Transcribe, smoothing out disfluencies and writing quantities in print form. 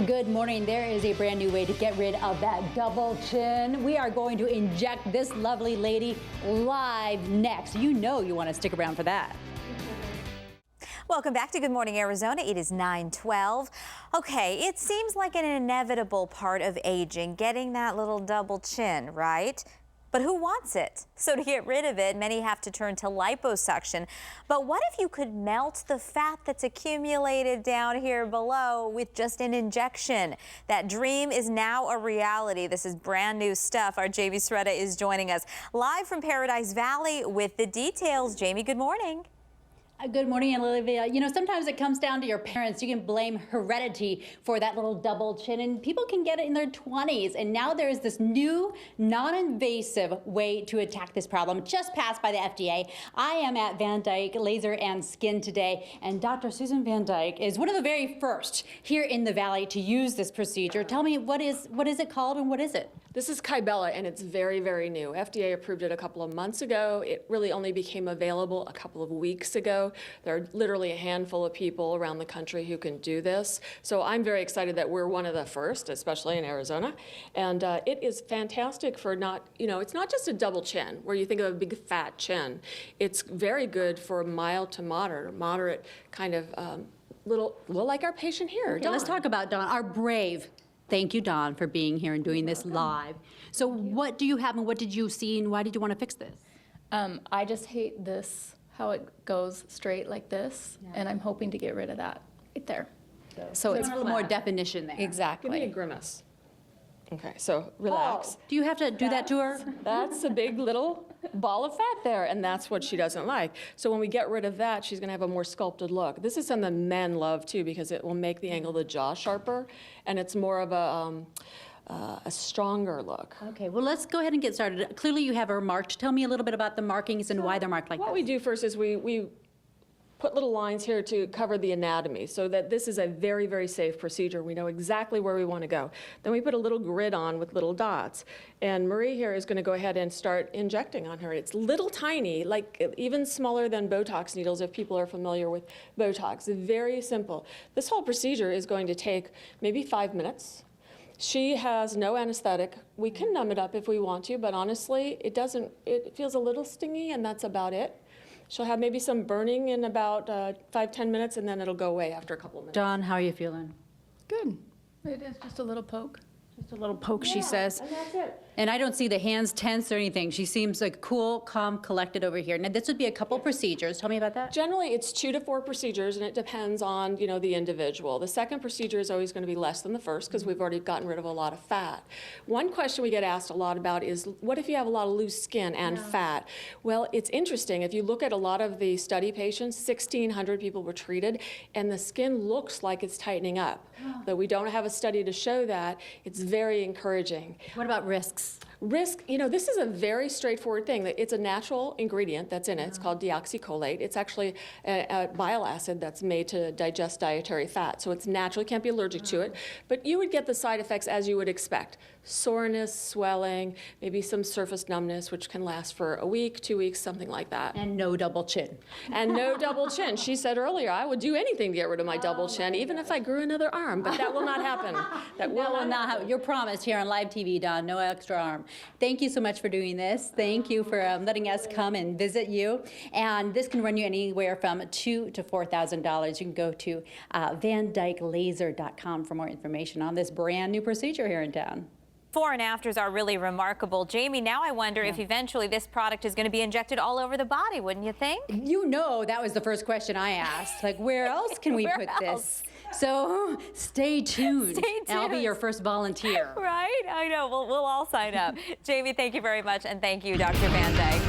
Good morning. There is a brand new way to get rid of that double chin. We are going to inject this lovely lady live next. You know you want to stick around for that. Welcome back to Good Morning Arizona. It is 9:12. Okay, it seems like an inevitable part of aging, getting that little double chin, right? But who wants it? So to get rid of it, many have to turn to liposuction. But what if you could melt the fat that's accumulated down here below with just an injection? That dream is now a reality. This is brand new stuff. Our Jamie Sreda is joining us live from Paradise Valley with the details. Jamie, good morning. Good morning, Olivia. You know, sometimes it comes down to your parents. You can blame heredity for that little double chin, and people can get it in their 20s. And now there's this new non-invasive way to attack this problem, just passed by the FDA. I am at Van Dyke Laser and Skin today, and Dr. Susan Van Dyke is one of the very first here in the Valley to use this procedure. Tell me, what is it called and what is it? This is Kybella, and it's very, very new. FDA approved it a couple of months ago. It really only became available a couple of weeks ago. There are literally a handful of people around the country who can do this. So I'm very excited that we're one of the first, especially in Arizona. And it is fantastic for it's not just a double chin where you think of a big fat chin. It's very good for mild to moderate kind of little like our patient here. Okay, let's talk about Dawn, our brave. Thank you, Dawn, for being here and doing this live. So what do you have and what did you see and why did you want to fix this? I just hate this, how it goes straight like this, and I'm hoping to get rid of that right there. So it's a little more definition there. Exactly. Give me a grimace. Okay, so relax. Do you have to do that to her? That's a big little ball of fat there, and that's what she doesn't like. So when we get rid of that, she's gonna have a more sculpted look. This is something men love too because it will make the angle of the jaw sharper, and it's more of a stronger look. Okay, well, let's go ahead and get started. Clearly you have her marked. Tell me a little bit about the markings and why they're marked like that. What we do first is we put little lines here to cover the anatomy so that this is a very, very safe procedure. We know exactly where we want to go. Then we put a little grid on with little dots. And Marie here is going to go ahead and start injecting on her. It's little tiny, like even smaller than Botox needles if people are familiar with Botox. Very simple. This whole procedure is going to take maybe 5 minutes. She has no anesthetic. We can numb it up if we want to, but honestly, it feels a little stingy and that's about it. She'll have maybe some burning in about 5-10 minutes, and then it'll go away after a couple of minutes. Dawn, how are you feeling? Good. It is just a little poke. Just a little poke, she says. And that's it. And I don't see the hands tense or anything. She seems like cool, calm, collected over here. Now, this would be a couple procedures. Tell me about that. Generally, it's 2 to 4 procedures, and it depends on, the individual. The second procedure is always going to be less than the first because we've already gotten rid of a lot of fat. One question we get asked a lot about is, what if you have a lot of loose skin and fat? Well, it's interesting. If you look at a lot of the study patients, 1,600 people were treated, and the skin looks like it's tightening up. Though we don't have a study to show that, it's very encouraging. What about risks? Risk, this is a very straightforward thing. It's a natural ingredient that's in it. It's called deoxycholate. It's actually a bile acid that's made to digest dietary fat. So it's natural, you can't be allergic to it. But you would get the side effects as you would expect. Soreness, swelling, maybe some surface numbness, which can last for a week, 2 weeks, something like that. And no double chin. And no double chin. She said earlier, I would do anything to get rid of my double chin, even if I grew another arm, but that will not happen. That will not happen. You're promised here on live TV, Dawn, no extra arm. Thank you so much for doing this. Thank you for letting us come and visit you. And this can run you anywhere from $2,000 to $4,000. You can go to vandykelaser.com for more information on this brand new procedure here in town. Before and afters are really remarkable. Jamie, now I wonder if eventually this product is going to be injected all over the body, wouldn't you think? You know, that was the first question I asked. Like, where else can we put this? So stay tuned. Stay tuned. And I'll be your first volunteer. Right? I know. We'll all sign up. Jamie, thank you very much. And thank you, Dr. Van Dyke.